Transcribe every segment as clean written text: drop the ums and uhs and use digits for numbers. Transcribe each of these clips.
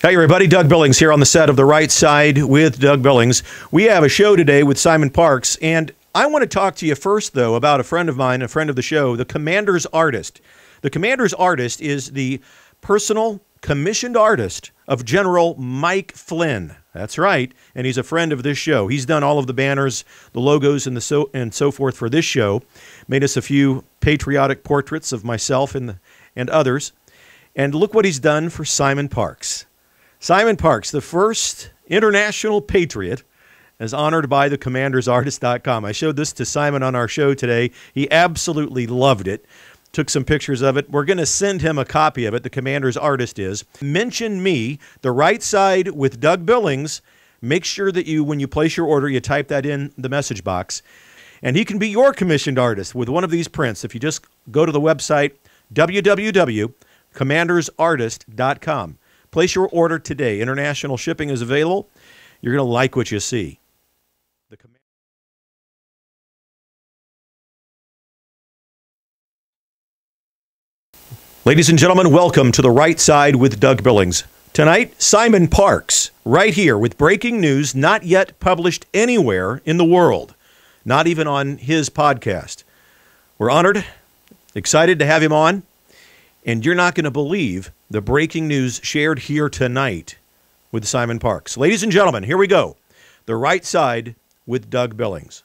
Hey everybody, Doug Billings here on the set of The Right Side with Doug Billings. We have a show today with Simon Parkes, and I want to talk to you first, though, about a friend of mine, a friend of the show, the Commander's Artist. The Commander's Artist is the personal commissioned artist of General Mike Flynn. That's right, and he's a friend of this show. He's done all of the banners, the logos, and so forth for this show. Made us a few patriotic portraits of myself and others. And look what he's done for Simon Parkes. Simon Parkes, the first international patriot, is honored by the commandersartist.com. I showed this to Simon on our show today. He absolutely loved it. Took some pictures of it. We're going to send him a copy of it. The Commander's Artist is. Mention me, The Right Side with Doug Billings. Make sure that you, when you place your order, you type that in the message box. And he can be your commissioned artist with one of these prints. If you just go to the website, www.commandersartist.com. Place your order today. International shipping is available. You're going to like what you see. Ladies and gentlemen, welcome to The Right Side with Doug Billings. Tonight, Simon Parkes, right here with breaking news not yet published anywhere in the world, not even on his podcast. We're honored, excited to have him on, and you're not going to believe the breaking news shared here tonight with Simon Parkes. Ladies and gentlemen, here we go. The Right Side with Doug Billings.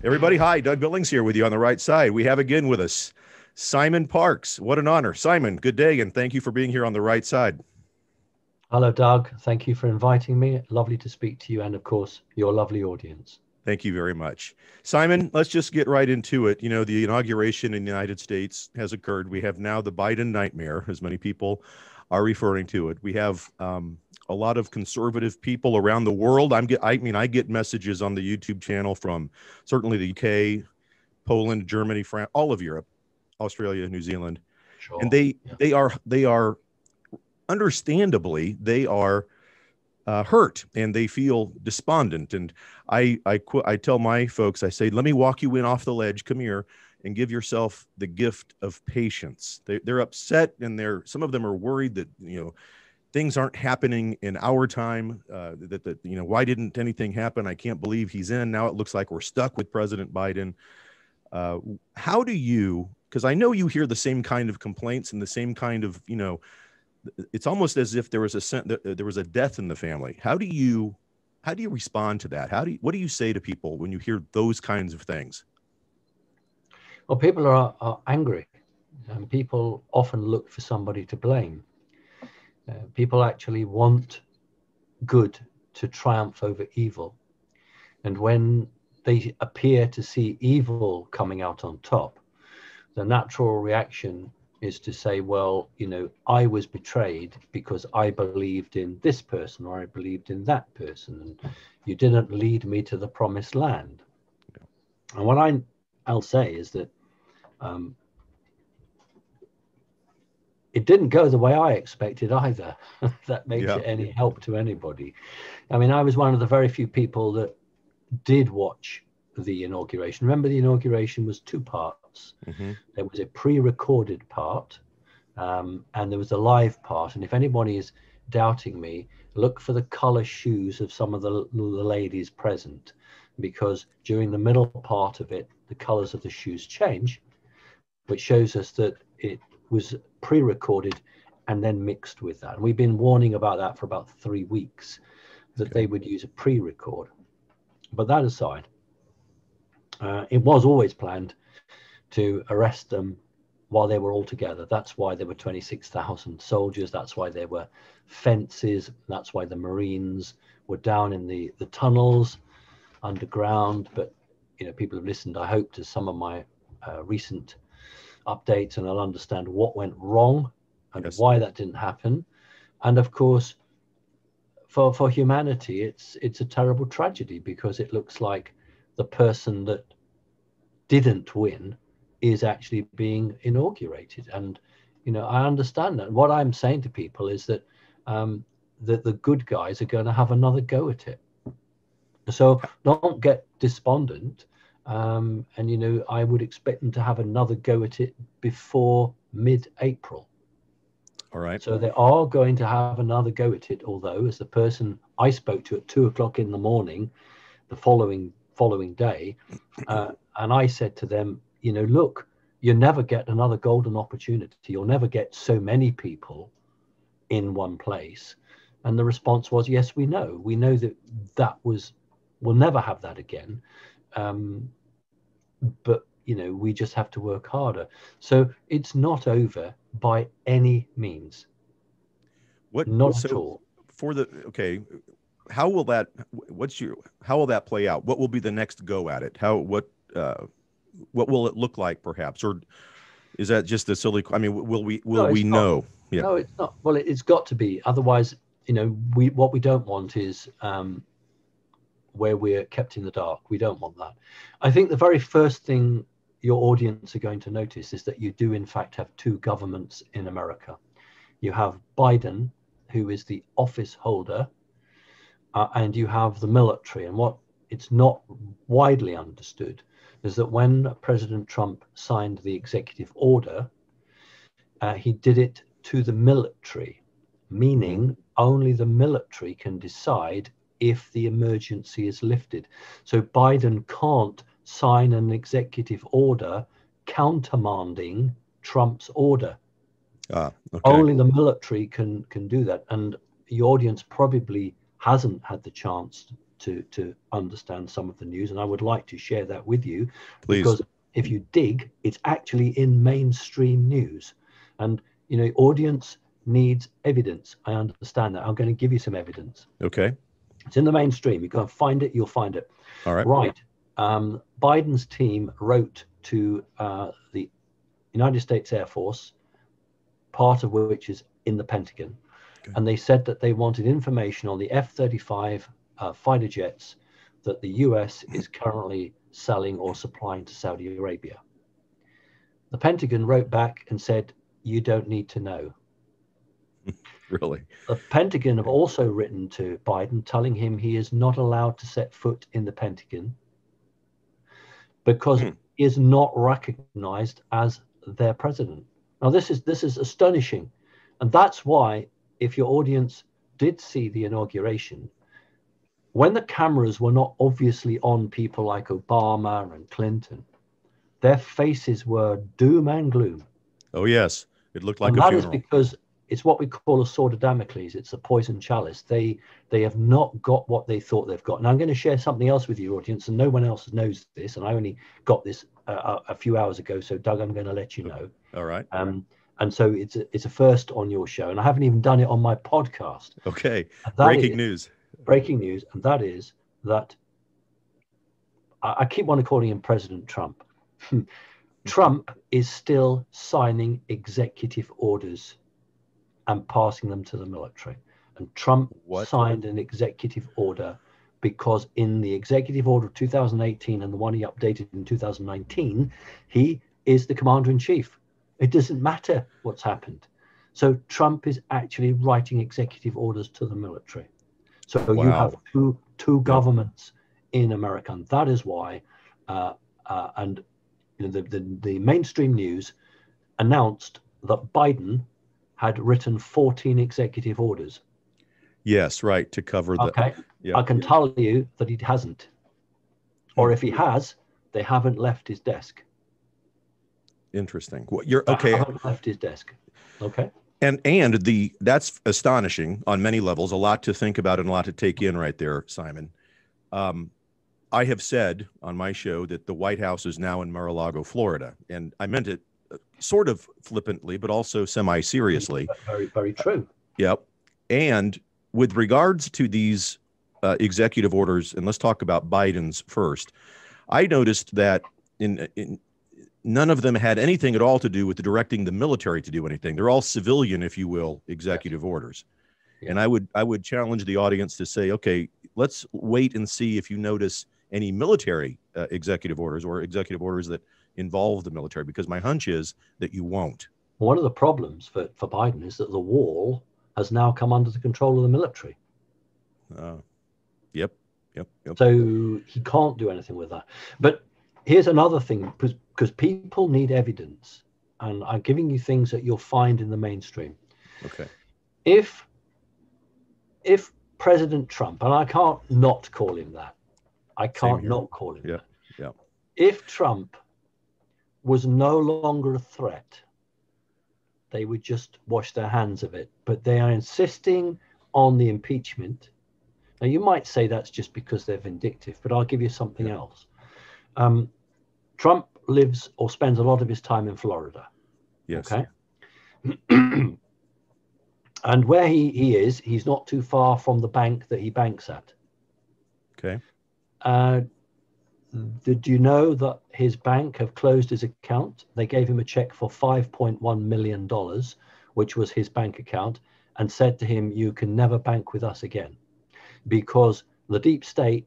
Everybody, hi. Doug Billings here with you on The Right Side. We have again with us Simon Parkes. What an honor. Simon, good day, and thank you for being here on The Right Side. Hello, Doug. Thank you for inviting me. Lovely to speak to you and, of course, your lovely audience. Thank you very much. Simon, let's just get right into it. You know, the inauguration in the United States has occurred. We have now the Biden nightmare, as many people are referring to it. We have a lot of conservative people around the world. I get messages on the YouTube channel from certainly the UK, Poland, Germany, France, all of Europe, Australia, New Zealand. Sure. And they are understandably, they are hurt and they feel despondent. And I tell my folks, I say, let me walk you in off the ledge. Come here and give yourself the gift of patience. They're upset, and some of them are worried that, you know, things aren't happening in our time, that you know, why didn't anything happen? I can't believe he's in. Now it looks like we're stuck with President Biden. How do you, because I know you hear the same kind of complaints and the same kind of, you know, it's almost as if there was a death in the family. How do you respond to that? What do you say to people when you hear those kinds of things? Well, people are angry, and people often look for somebody to blame. People actually want good to triumph over evil. And when they appear to see evil coming out on top, the natural reaction is to say, well, you know, I was betrayed because I believed in this person or I believed in that person, and you didn't lead me to the promised land. Yeah. And what I'll say is that it didn't go the way I expected either. That makes it any help to anybody. I mean, I was one of the very few people that did watch the inauguration. Remember, the inauguration was two parts. Mm-hmm. There was a pre-recorded part, and there was a live part. And if anybody is doubting me, look for the color shoes of some of the ladies present, because during the middle part of it, the colors of the shoes change, which shows us that it was pre-recorded and then mixed with that. And we've been warning about that for about 3 weeks, that they would use a pre-record. But that aside, it was always planned to arrest them while they were all together. That's why there were 26,000 soldiers. That's why there were fences. That's why the Marines were down in the tunnels underground. But, you know, people have listened, I hope, to some of my recent updates, and I'll understand what went wrong and why that didn't happen. And of course, for humanity, it's a terrible tragedy, because it looks like the person that didn't win is actually being inaugurated. And, you know, I understand that. What I'm saying to people is that that the good guys are going to have another go at it. So don't get despondent. And, you know, I would expect them to have another go at it before mid-April. All right. So they are going to have another go at it, although, as the person I spoke to at 2 o'clock in the morning, the following day, and I said to them, you know, look, you never get another golden opportunity. You'll never get so many people in one place. And the response was, yes, we know. We know that we'll never have that again. But, you know, we just have to work harder. So it's not over by any means. Not at all. How will that play out? What will be the next go at it? What will it look like, perhaps? Or is that just a silly, I mean, will we know? Yeah. No, it's not. Well, it's got to be. Otherwise, you know, what we don't want is where we're kept in the dark. We don't want that. I think the very first thing your audience are going to notice is that you do in fact have two governments in America. You have Biden, who is the office holder, and you have the military. And what it's not widely understood is that when President Trump signed the executive order, he did it to the military, meaning only the military can decide if the emergency is lifted. So Biden can't sign an executive order countermanding Trump's order. Okay. Only the military can do that. And the audience probably hasn't had the chance to understand some of the news, and I would like to share that with you. Please. Because if you dig, it's actually in mainstream news. And, you know, audience needs evidence. I understand that. I'm going to give you some evidence. Okay. It's in the mainstream. You go and find it, you'll find it. All right. Right. Biden's team wrote to the United States Air Force, part of which is in the Pentagon. Okay. And they said that they wanted information on the F-35 fighter jets that the US is currently selling or supplying to Saudi Arabia. The Pentagon wrote back and said, you don't need to know. Really? The Pentagon have also written to Biden telling him he is not allowed to set foot in the Pentagon because he is not recognized as their president. Now, this is astonishing. And that's why, if your audience did see the inauguration, when the cameras were not obviously on people like Obama and Clinton, their faces were doom and gloom. Oh, yes. It looked like and a that funeral. Is because it's what we call a sword of Damocles. It's a poison chalice. They have not got what they thought they've got. And I'm going to share something else with you, audience, and no one else knows this. And I only got this a few hours ago. So, Doug, I'm going to let you know. All right. And so it's a first on your show. And I haven't even done it on my podcast. Okay. Breaking news. Breaking news. And that is that I keep on calling him President Trump. Trump is still signing executive orders and passing them to the military. And Trump signed an executive order because in the executive order of 2018 and the one he updated in 2019, he is the commander-in-chief. It doesn't matter what's happened. So Trump is actually writing executive orders to the military. So you have two governments in America. And that is why, and you know, the mainstream news announced that Biden had written 14 executive orders. Yes, right, to cover the... Okay, I can tell you that he hasn't. Or if he has, they haven't left his desk. Interesting. Well, okay. Haven't left his desk. Okay. And that's astonishing on many levels. A lot to think about and a lot to take in right there, Simon. I have said on my show that the White House is now in Mar-a-Lago, Florida, and I meant it sort of flippantly, but also semi-seriously. Very, very true. Yep. And with regards to these executive orders, and let's talk about Biden's first, I noticed that in none of them had anything at all to do with directing the military to do anything. They're all civilian, if you will, executive orders. Yeah. And I would challenge the audience to say, okay, let's wait and see if you notice any military executive orders or executive orders that involve the military, because my hunch is that you won't. One of the problems for Biden is that the wall has now come under the control of the military. Yep. Yep. So he can't do anything with that. But here's another thing, because people need evidence, and I'm giving you things that you'll find in the mainstream. Okay. If President Trump, and I can't not call him that, I can't not call him that. Yeah. If Trump was no longer a threat, they would just wash their hands of it. But they are insisting on the impeachment. Now, you might say that's just because they're vindictive, but I'll give you something else. Trump lives or spends a lot of his time in Florida. Yes. Okay. And where he is, he's not too far from the bank that he banks at. Okay. Did you know that his bank have closed his account? They gave him a check for $5.1 million, which was his bank account, and said to him, you can never bank with us again, because the deep state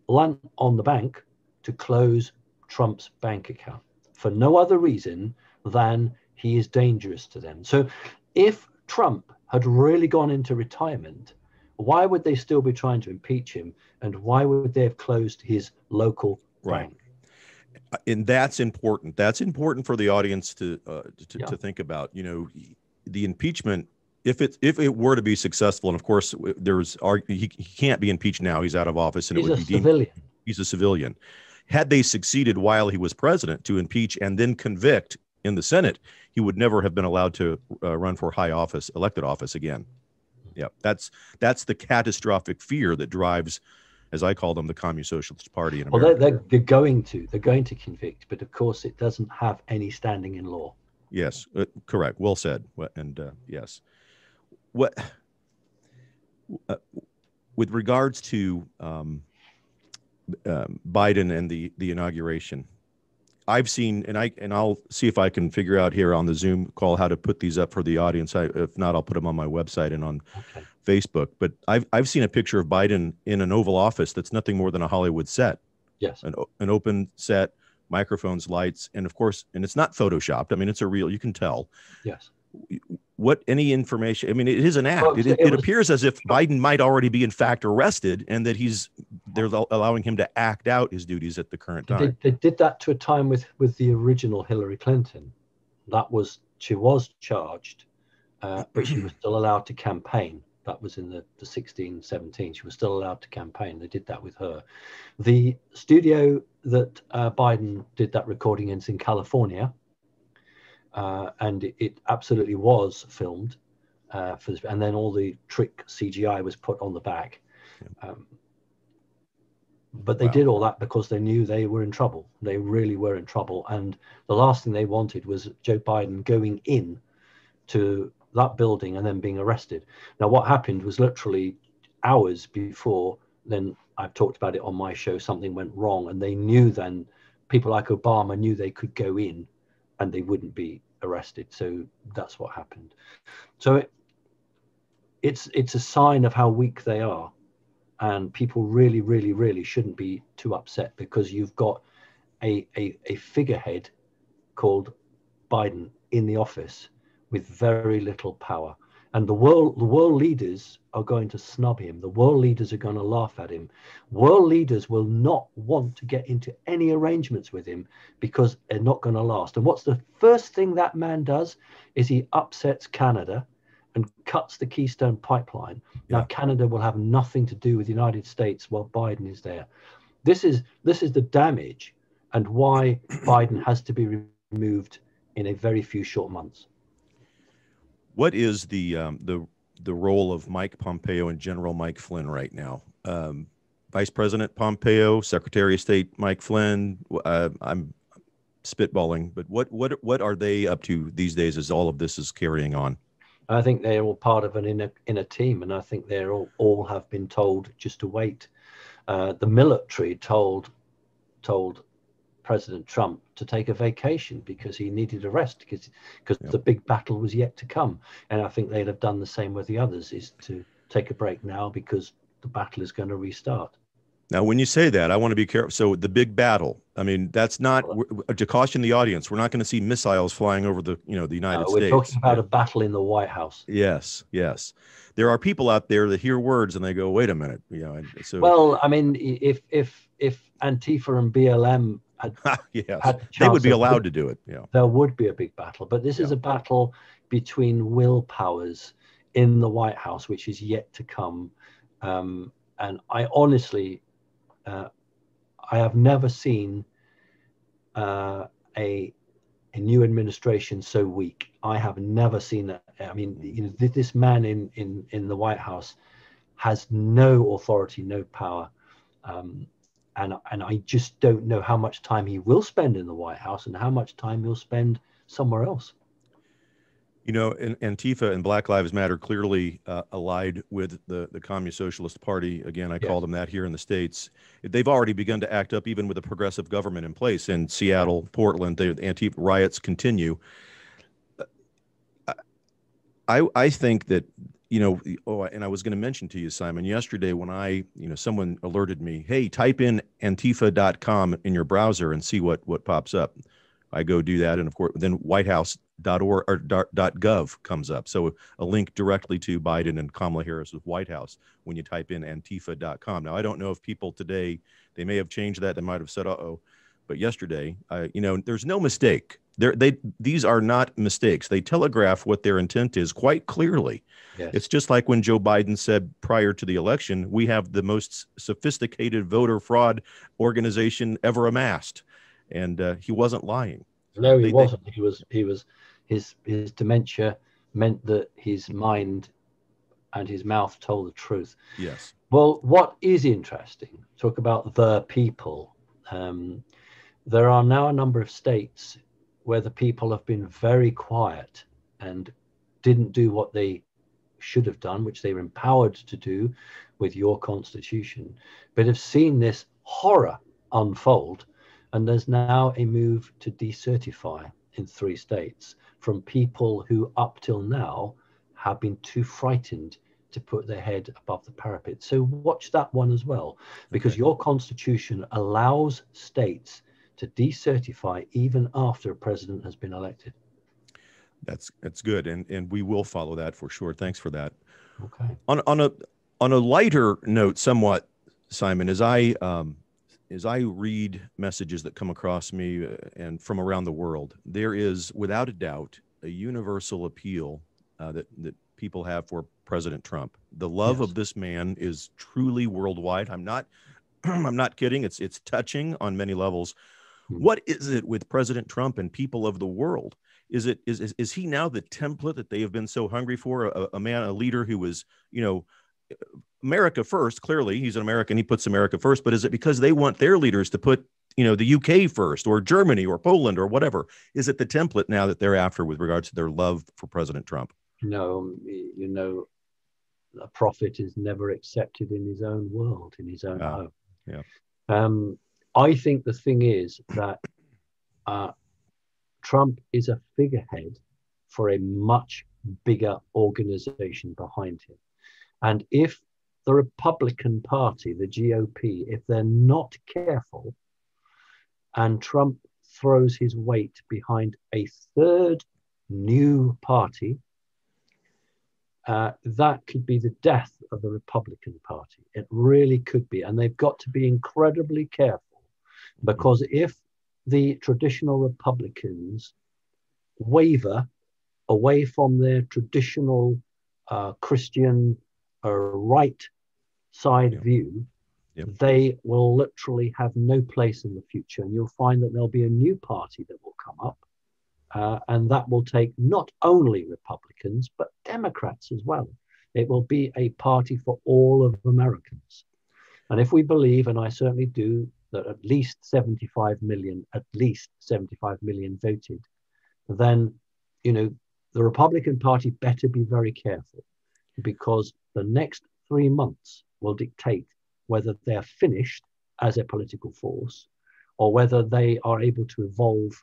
lent on the bank to close Trump's bank account for no other reason than he is dangerous to them. So if Trump had really gone into retirement, why would they still be trying to impeach him? And why would they have closed his local bank? And that's important. That's important for the audience to think about. You know, the impeachment, if it were to be successful, and of course he can't be impeached now. He's out of office, and he's a civilian. Had they succeeded while he was president to impeach and then convict in the Senate, he would never have been allowed to run for elected office again. Yeah, that's the catastrophic fear that drives, as I call them, the Communist Socialist Party in America. Well, they're going to convict, but of course it doesn't have any standing in law. Yes, correct. Well said. And yes, what with regards to Biden and the inauguration, I've seen, and I'll see if I can figure out here on the Zoom call how to put these up for the audience. If not, I'll put them on my website and on Facebook. But I've seen a picture of Biden in an Oval Office that's nothing more than a Hollywood set. Yes, an open set, microphones, lights, and of course, and it's not photoshopped. I mean, it's a real. You can tell. Yes. Any information? I mean, it is an act. Well, it appears as if Biden might already be in fact arrested, and that they're allowing him to act out his duties at the current time. They did that to a time with the original Hillary Clinton. She was charged, but she was still allowed to campaign. That was in the 16, 17. She was still allowed to campaign. They did that with her. The studio that Biden did that recording in is in California. And it absolutely was filmed, and then all the trick CGI was put on the back. But they did all that because they knew they were in trouble. They really were in trouble. And the last thing they wanted was Joe Biden going in to that building and then being arrested. Now, what happened was literally hours before then, I've talked about it on my show, something went wrong. And they knew then, people like Obama knew they could go in and they wouldn't be arrested. So that's what happened. So it's a sign of how weak they are, and people really, really, really shouldn't be too upset, because you've got a figurehead called Biden in the office with very little power, and the world leaders are going to snub him. The world leaders are going to laugh at him. World leaders will not want to get into any arrangements with him because they're not going to last. And what's the first thing that man does is he upsets Canada and cuts the Keystone Pipeline. Now, Canada will have nothing to do with the United States while Biden is there. This is the damage, and why Biden has to be removed in a very few short months. What is the role of Mike Pompeo and General Mike Flynn right now? Vice President Pompeo, Secretary of State Mike Flynn. I'm spitballing, but what are they up to these days as all of this is carrying on? I think they're all part of an inner team, and I think they're all have been told just to wait. The military told President Trump to take a vacation because he needed a rest, because the big battle was yet to come. And I think they'd have done the same with the others, is to take a break now because the battle is going to restart. Now, when you say that, I want to be careful. So the big battle, I mean, that's not to caution the audience. We're not going to see missiles flying over the United We're States. talking about a battle in the White House. Yes, yes. There are people out there that hear words and they go, "Wait a minute," And so, well, I mean, if Antifa and BLM yes, had the they would be chance allowed to do it. Yeah, there would be a big battle. But this is a battle between will powers in the White House, which is yet to come. And I honestly, I have never seen a new administration so weak. I have never seen that. I mean, this man in the White House has no authority, no power, and I just don't know how much time he will spend in the White House and how much time he'll spend somewhere else. Antifa and Black Lives Matter clearly allied with the Communist Socialist Party. Again, I call them that here in the States. They've already begun to act up, even with a progressive government in place in Seattle, Portland. The Antifa riots continue. I think that, and I was going to mention to you, Simon, yesterday when someone alerted me, hey, type in antifa.com in your browser and see what pops up. I go do that, and of course, then whitehouse.org or .gov comes up. So a link directly to Biden and Kamala Harris's White House when you type in antifa.com. Now, I don't know if people today, they may have changed that. They might have said, uh-oh. But yesterday, there's no mistake. These are not mistakes. They telegraph what their intent is quite clearly. Yes. It's just like when Joe Biden said prior to the election, we have the most sophisticated voter fraud organization ever amassed. And he wasn't lying. No, he wasn't. His dementia meant that his mind and his mouth told the truth. Yes. Well, what is interesting, talk about the people. There are now a number of states where the people have been very quiet and didn't do what they should have done, which they were empowered to do with your constitution, but have seen this horror unfold. And there's now a move to decertify in 3 states from people who up till now have been too frightened to put their head above the parapet. So watch that one as well, because your constitution allows states to decertify even after a president has been elected. That's good, and we will follow that for sure. Thanks for that. Okay. On a lighter note, somewhat, Simon, as I read messages that come across me and from around the world, there is without a doubt a universal appeal that people have for President Trump. The love of this man is truly worldwide. I'm not kidding. It's touching on many levels. What is it with President Trump and people of the world? Is he now the template that they have been so hungry for? A leader who was, America first. Clearly, he's an American. He puts America first. But is it because they want their leaders to put, the UK first, or Germany, or Poland, or whatever? Is it the template now that they're after with regards to their love for President Trump? No, a prophet is never accepted in his own world, in his own home. Yeah. I think the thing is that Trump is a figurehead for a much bigger organization behind him. And if the Republican Party, the GOP, if they're not careful and Trump throws his weight behind a third new party, that could be the death of the Republican Party. It really could be. And they've got to be incredibly careful, because if the traditional Republicans waver away from their traditional Christian right side view, they will literally have no place in the future. And you'll find that there'll be a new party that will come up. And that will take not only Republicans, but Democrats as well. It will be a party for all of Americans. And if we believe, and I certainly do, that at least 75 million voted, then, the Republican Party better be very careful, because the next 3 months will dictate whether they're finished as a political force or whether they are able to evolve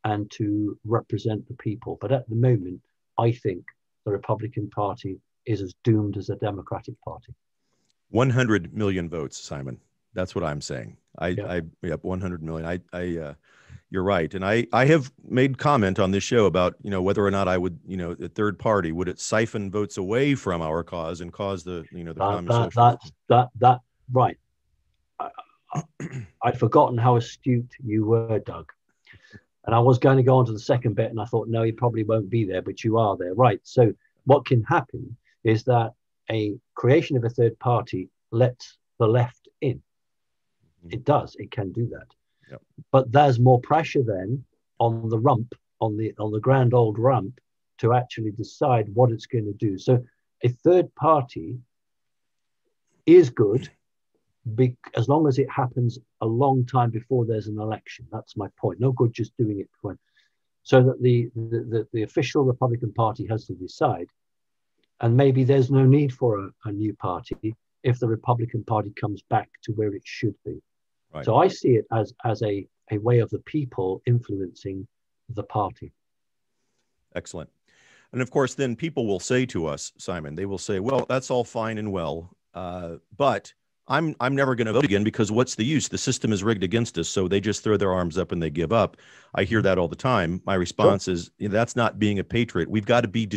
and to represent the people. But at the moment, I think the Republican Party is as doomed as the Democratic Party. 100 million votes, Simon. That's what I'm saying. Yeah. Yep, 100 million. You're right. And I have made comment on this show about, whether or not I would, a third party, would it siphon votes away from our cause and cause the communist that right. I'd forgotten how astute you were, Doug. And I was going to go on to the second bit, and I thought, no, he probably won't be there, but you are there. Right. So what can happen is that a creation of a third party lets the left in. It does. It can do that. Yep. But there's more pressure then on the rump, on the grand old rump, to actually decide what it's going to do. So a third party is good as long as it happens a long time before there's an election. That's my point. No good just doing it when. So that the official Republican Party has to decide, and maybe there's no need for a new party if the Republican Party comes back to where it should be. Right. So I see it as a way of the people influencing the party. Excellent. And of course, then people will say to us, Simon, they will say, well, that's all fine and well, but I'm never going to vote again because what's the use? The system is rigged against us. So they just throw their arms up and they give up. I hear that all the time. My response is, that's not being a patriot. We've got to be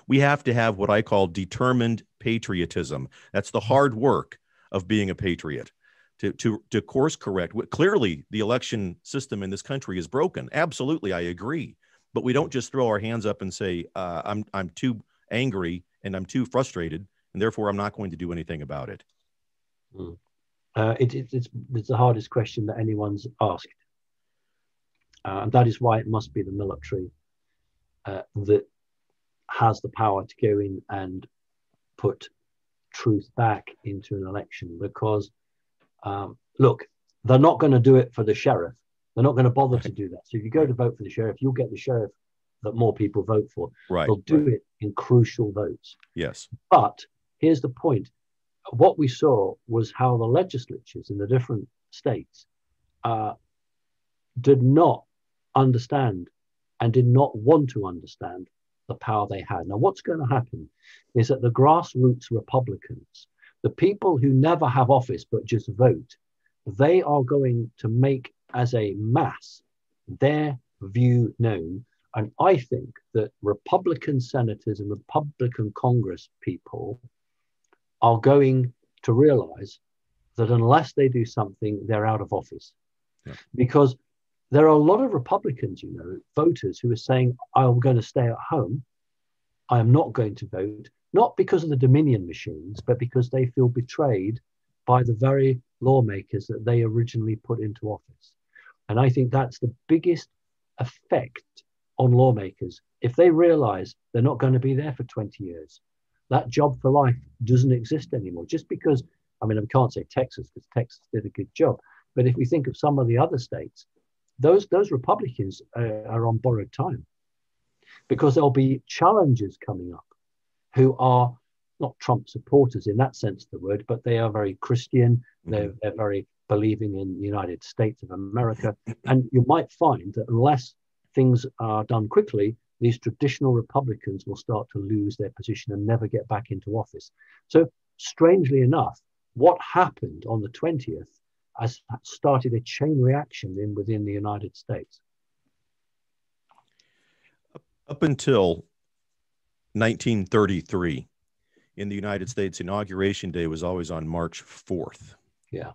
we have to have what I call determined patriotism. That's the hard work of being a patriot. To course correct. Clearly, the election system in this country is broken. Absolutely, I agree. But we don't just throw our hands up and say, I'm too angry and I'm too frustrated, and therefore I'm not going to do anything about it. It's the hardest question that anyone's asked. And that is why it must be the military that has the power to go in and put truth back into an election. Because, look, they're not going to do it for the sheriff. They're not going to bother to do that. So if you go to vote for the sheriff, you'll get the sheriff that more people vote for. Right. They'll do it in crucial votes. Yes. But here's the point. What we saw was how the legislatures in the different states did not understand and did not want to understand the power they had. Now, what's going to happen is that the grassroots Republicans, the people who never have office but just vote, they are going to make as a mass their view known. And I think that Republican senators and Republican Congress people are going to realize that unless they do something, they're out of office. Yeah. Because there are a lot of Republicans, voters who are saying, I'm going to stay at home. I am not going to vote, not because of the Dominion machines, but because they feel betrayed by the very lawmakers that they originally put into office. And I think that's the biggest effect on lawmakers. If they realize they're not going to be there for 20 years, that job for life doesn't exist anymore. Just because, I can't say Texas because Texas did a good job. But if we think of some of the other states, those Republicans are on borrowed time, because there'll be challengers coming up who are not Trump supporters in that sense of the word, but they are very Christian. Mm-hmm. They're very believing in the United States of America. And you might find that unless things are done quickly, these traditional Republicans will start to lose their position and never get back into office. So strangely enough, what happened on the 20th has started a chain reaction within the United States. Up until 1933, in the United States, Inauguration Day was always on March 4th. Yeah.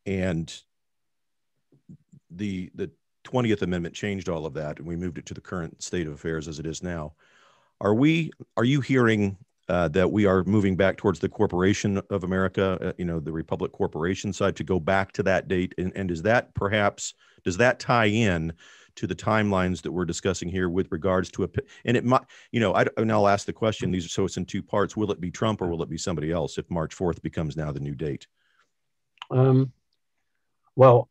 And the 20th Amendment changed all of that, and we moved it to the current state of affairs as it is now. Are you hearing that we are moving back towards the Corporation of America, the Republic Corporation side, to go back to that date? And is that does that tie in to the timelines that we're discussing here with regards to and it might, and I'll ask the question, so it's in two parts. Will it be Trump or will it be somebody else if March 4th becomes now the new date? Well,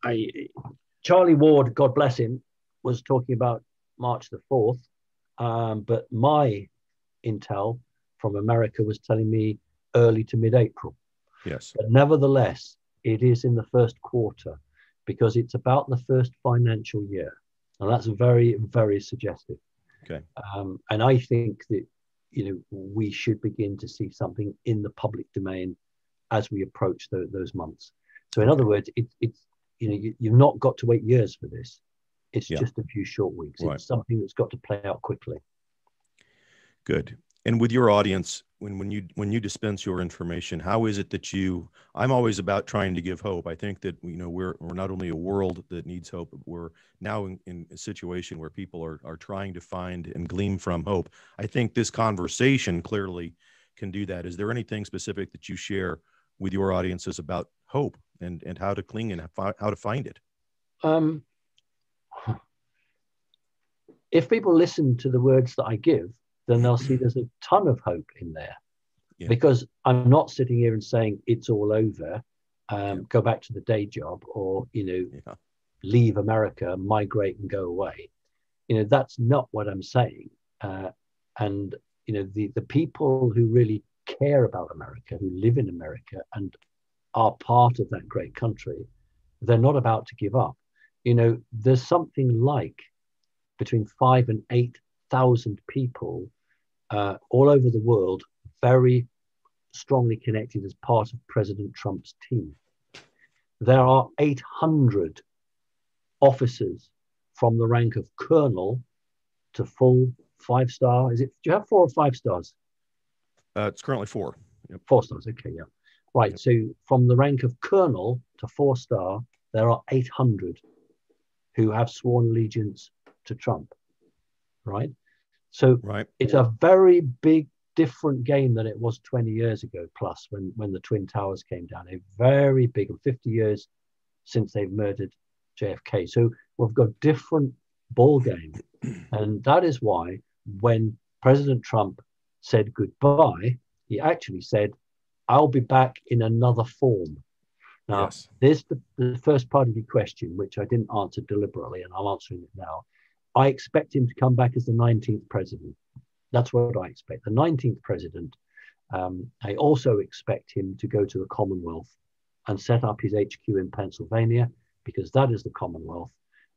Charlie Ward, God bless him, was talking about March the 4th. But my intel from America was telling me early to mid-April. Yes. But nevertheless, it is in the first quarter because it's about the first financial year. And that's very, very suggestive. Okay. And I think that, we should begin to see something in the public domain as we approach those months. So in other words, it's you've not got to wait years for this. It's just a few short weeks. It's something that's got to play out quickly. Good. And with your audience, when you dispense your information, how is it that I'm always about trying to give hope. I think that we're not only a world that needs hope, but we're now in a situation where people are trying to find and glean from hope. I think this conversation clearly can do that. Is there anything specific that you share with your audiences about hope and how to cling and how to find it? If people listen to the words that I give, then they'll see there's a ton of hope in there. Because I'm not sitting here and saying it's all over, go back to the day job, or leave America, migrate and go away. That's not what I'm saying. And the people who really care about America, who live in America and are part of that great country, they're not about to give up. There's something like between 5,000 and 8,000 people all over the world, very strongly connected as part of President Trump's team. There are 800 officers from the rank of colonel to full 5-star. Do you have 4 or 5 stars? It's currently 4. Yep. 4 stars. Okay, yeah. Right. Yep. So from the rank of colonel to 4-star, there are 800 who have sworn allegiance to Trump. Right. So it's a very big, different game than it was 20 years ago plus when the Twin Towers came down. A very big, 50 years since they've murdered JFK. So we've got different ball game. And that is why when President Trump said goodbye, he actually said, I'll be back in another form. Now, there's the first part of your question, which I didn't answer deliberately, and I'm answering it now. I expect him to come back as the 19th president. That's what I expect. The 19th president. I also expect him to go to the Commonwealth and set up his HQ in Pennsylvania, because that is the Commonwealth.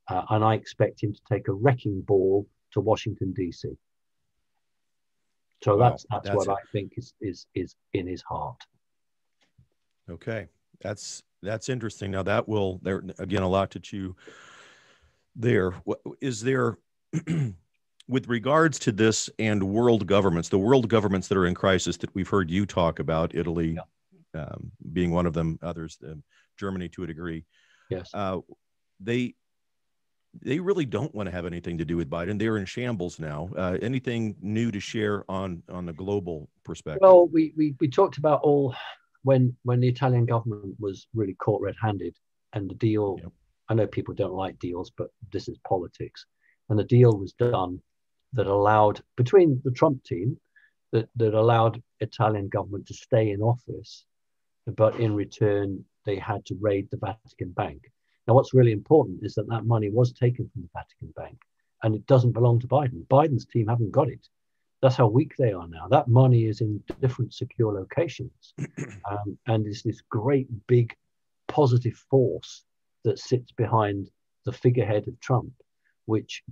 And I expect him to take a wrecking ball to Washington, D.C. So that's what I think is in his heart. Okay. That's interesting. Now that there again, a lot to chew there. Is there, with regards to this and world governments, the world governments that are in crisis that we've heard you talk about, Italy being one of them, others, Germany to a degree. Yes. They really don't want to have anything to do with Biden. They're in shambles now. Anything new to share on the global perspective? Well, we talked about when the Italian government was really caught red-handed, and the deal, I know people don't like deals, but this is politics. And the deal was done that allowed, between the Trump team, that allowed Italian government to stay in office, but in return, they had to raid the Vatican Bank. Now, what's really important is that money was taken from the Vatican Bank, and it doesn't belong to Biden. Biden's team haven't got it. That's how weak they are now. That money is in different secure locations. And it's this great, big, positive force that sits behind the figurehead of Trump, which,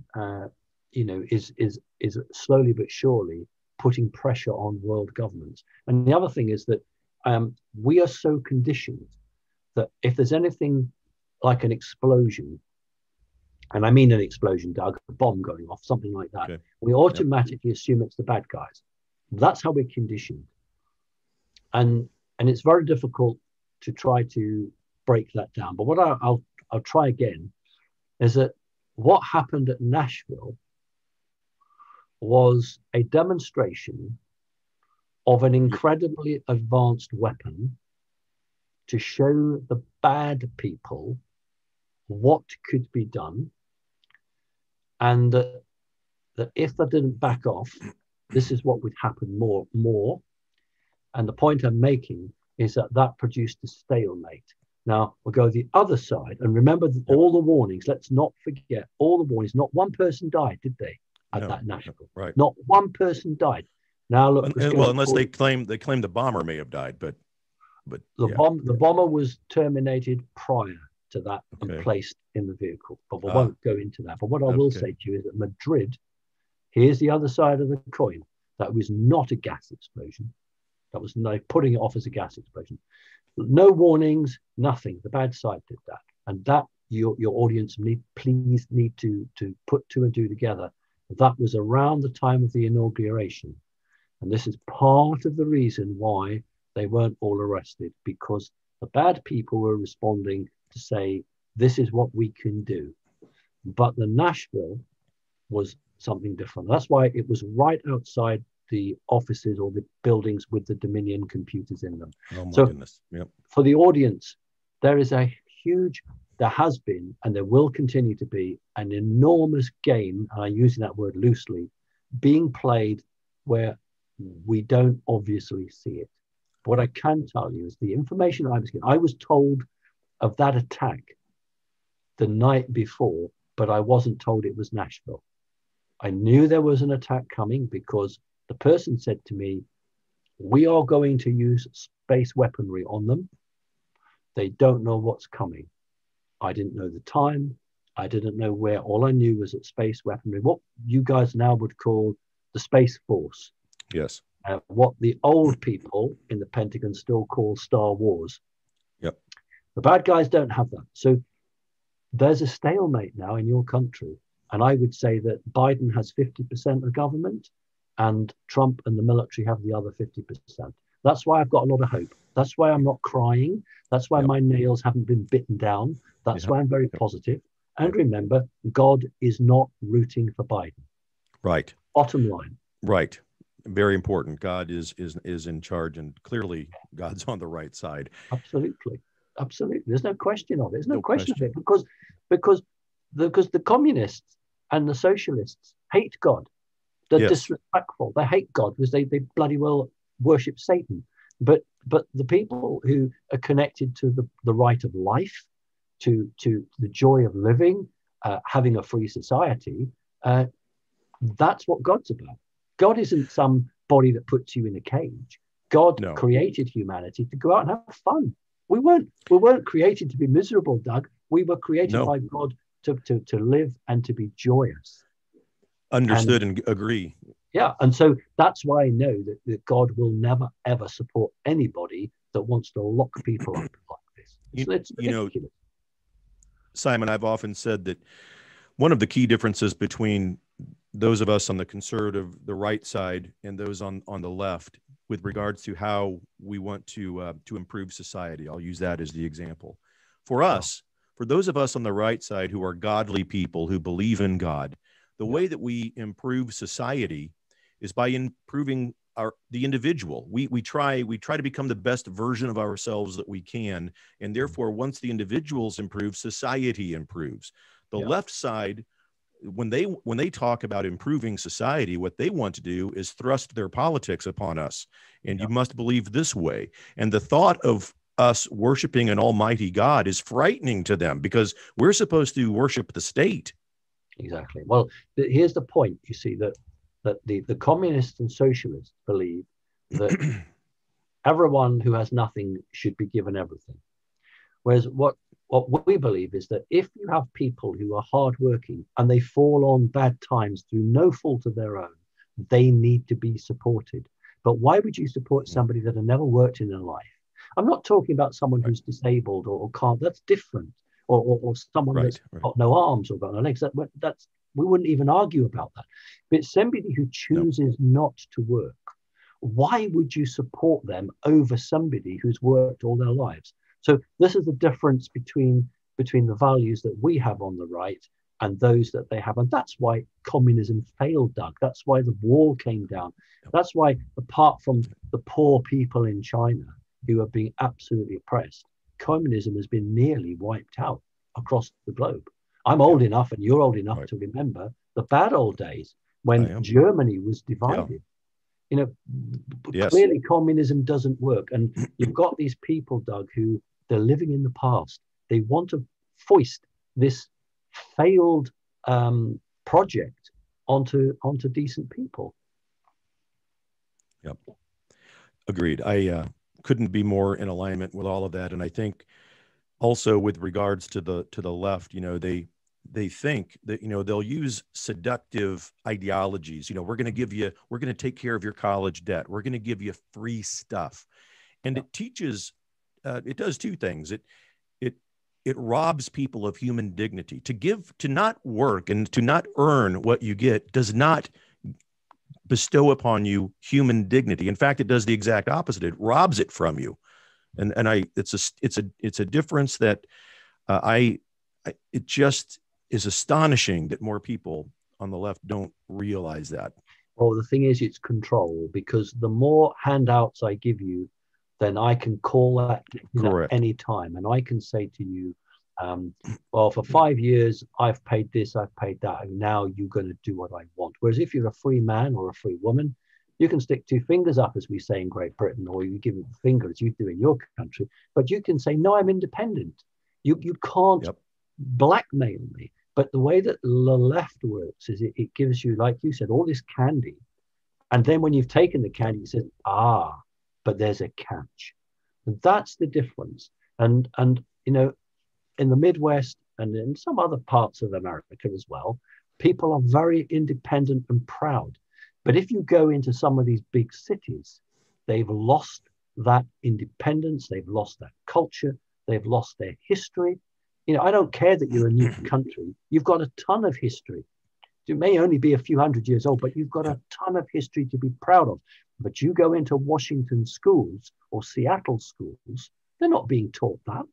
is slowly but surely putting pressure on world governments. And the other thing is that we are so conditioned that if there's anything like an explosion, and I mean an explosion, Doug, a bomb going off, something like that, we automatically assume it's the bad guys. That's how we're conditioned. And it's very difficult to try to break that down. But what I'll try again is that what happened at Nashville was a demonstration of an incredibly advanced weapon to show the bad people what could be done, and that if they didn't back off, this is what would happen more. And the point I'm making is that produced a stalemate. Now we'll go the other side, and remember all the warnings. Let's not forget all the warnings. Not one person died, did they? At that Nashville, right? Not one person died. Now look. Well, unless they claim the bomber may have died, but the bomber was terminated prior to that and placed in the vehicle. But we won't go into that. But what I will say to you is that Madrid, here's the other side of the coin. That was not a gas explosion. That was like putting it off as a gas explosion. No warnings, nothing. The bad side did that. And that your audience need to put two and two together. That was around the time of the inauguration. And this is part of the reason why they weren't all arrested, because the bad people were responding to say, this is what we can do. But the Nashville was something different. That's why it was right outside the offices or the buildings with the Dominion computers in them. Oh my goodness. Yep. For the audience, there has been, and there will continue to be, an enormous game, and I'm using that word loosely, being played where we don't obviously see it. But what I can tell you is the information I was getting. I was told of that attack the night before, but I wasn't told it was Nashville. I knew there was an attack coming because the person said to me, we are going to use space weaponry on them. They don't know what's coming. I didn't know the time. I didn't know where. All I knew was that space weaponry, what you guys now would call the Space Force. Yes. What the old people in the Pentagon still call Star Wars. Yep. The bad guys don't have that. So there's a stalemate now in your country. And I would say that Biden has 50% of government and Trump and the military have the other 50%. That's why I've got a lot of hope. That's why I'm not crying. That's why my nails haven't been bitten down. That's why I'm very positive. And remember, God is not rooting for Biden. Right. Bottom line. Right. Very important. God is in charge, and clearly God's on the right side. Absolutely. Absolutely. There's no question of it. There's no question of it because the communists and the socialists hate God. They're disrespectful. They hate God because they bloody well worship Satan. But the people who are connected to the right of life, to the joy of living, having a free society, that's what God's about. God isn't some body that puts you in a cage. God created humanity to go out and have fun. We weren't created to be miserable, Doug. We were created by God to live and to be joyous. Understood and agree. Yeah, and so that's why I know that God will never ever support anybody that wants to lock people up like this. It's ridiculous. Simon, I've often said that one of the key differences between those of us on the conservative, the right side, and those on the left, with regards to how we want to improve society, I'll use that as the example. For us, for those of us on the right side who are godly people who believe in God, the way that we improve society is by improving the individual. We try to become the best version of ourselves that we can, and therefore, once the individuals improve, society improves. The left side, when they talk about improving society, what they want to do is thrust their politics upon us, and you must believe this way. And the thought of us worshiping an almighty God is frightening to them because we're supposed to worship the state. Exactly. Well, here's the point. You see that the communists and socialists believe that everyone who has nothing should be given everything. Whereas what we believe is that if you have people who are hardworking and they fall on bad times through no fault of their own, they need to be supported. But why would you support somebody that has never worked in their life? I'm not talking about someone who's disabled or can't. That's different. Or someone that's got no arms or got no legs. That's we wouldn't even argue about that. But somebody who chooses not to work, why would you support them over somebody who's worked all their lives? So this is the difference between the values that we have on the right and those that they have. And that's why communism failed, Doug. That's why the wall came down. That's why, apart from the poor people in China who are being absolutely oppressed, communism has been nearly wiped out across the globe. I'm old enough and you're old enough to remember the bad old days when Germany was divided. You know, clearly communism doesn't work. And you've got these people, Doug, who they're living in the past. They want to foist this failed project onto decent people. Yep. Agreed. I couldn't be more in alignment with all of that. And I think also with regards to the left, you know, they think that, you know, they'll use seductive ideologies. You know, we're going to take care of your college debt. We're going to give you free stuff. And it teaches it does two things. It robs people of human dignity. To not work and to not earn what you get does not bestow upon you human dignity. In fact, it does the exact opposite. It robs it from you. It's a difference that it just is astonishing that more people on the left don't realize that. Well, the thing is, it's control, because the more handouts I give you, then I can call at any time, and I can say to you, well, for 5 years, I've paid this, I've paid that, and now you're going to do what I want. Whereas if you're a free man or a free woman, you can stick two fingers up, as we say in Great Britain, or you give them a finger, as you do in your country, but you can say, no, I'm independent. You can't blackmail me. But the way that the left works is it gives you, like you said, all this candy. And then when you've taken the candy, it says, but there's a catch. And that's the difference. And you know, in the Midwest and in some other parts of America as well, people are very independent and proud. But if you go into some of these big cities, they've lost that independence, they've lost that culture, they've lost their history. You know, I don't care that you're a new country. You've got a ton of history. It may only be a few hundred years old, but you've got a ton of history to be proud of. But you go into Washington schools or Seattle schools, they're not being taught that.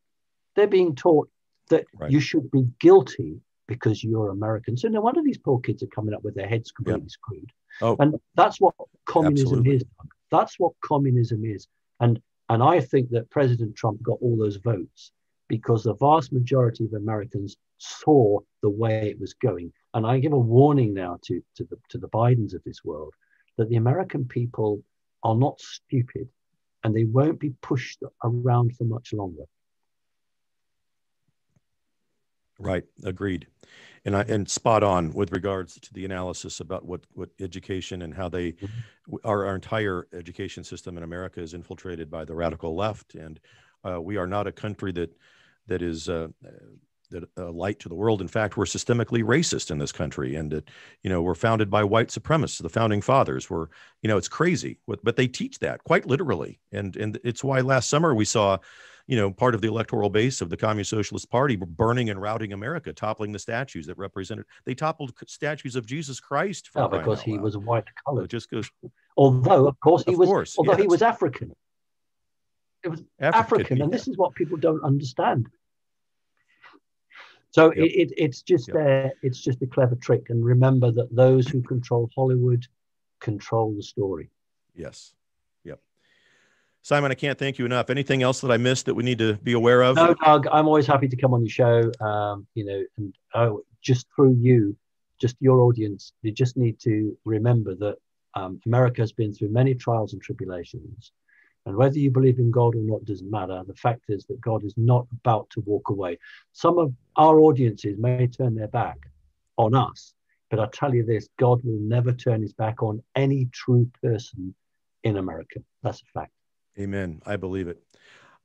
They're being taught that you should be guilty because you're American. So no wonder these poor kids are coming up with their heads completely screwed. And that's what communism is. That's what communism is. And I think that President Trump got all those votes because the vast majority of Americans saw the way it was going. And I give a warning now to the Bidens of this world that the American people are not stupid and they won't be pushed around for much longer. Right. Agreed. And spot on with regards to the analysis about what education and how they, our entire education system in America is infiltrated by the radical left. And we are not a country that is a light to the world. In fact, we're systemically racist in this country, and we're founded by white supremacists. The founding fathers were, it's crazy, but they teach that quite literally, and it's why last summer we saw, part of the electoral base of the Communist Socialist Party burning and routing America, toppling the statues that represented. They toppled statues of Jesus Christ because he was white colored. It just goes. Although, of course, he was African. It was African, and this is what people don't understand. So it's just a clever trick. And remember that those who control Hollywood control the story. Yes. Yep. Simon, I can't thank you enough. Anything else that I missed that we need to be aware of? No, Doug, I'm always happy to come on your show. And just through you, just your audience, you just need to remember that America has been through many trials and tribulations. And whether you believe in God or not doesn't matter. The fact is that God is not about to walk away. Some of our audiences may turn their back on us, but I tell you this, God will never turn his back on any true person in America. That's a fact. Amen. I believe it.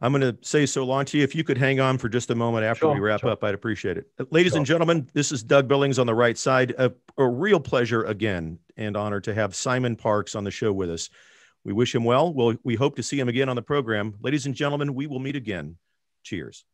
I'm going to say so long to you. If you could hang on for just a moment after we wrap up, I'd appreciate it. Ladies and gentlemen, this is Doug Billings on the right side. A real pleasure again and honor to have Simon Parkes on the show with us. We wish him well. We hope to see him again on the program. Ladies and gentlemen, we will meet again. Cheers.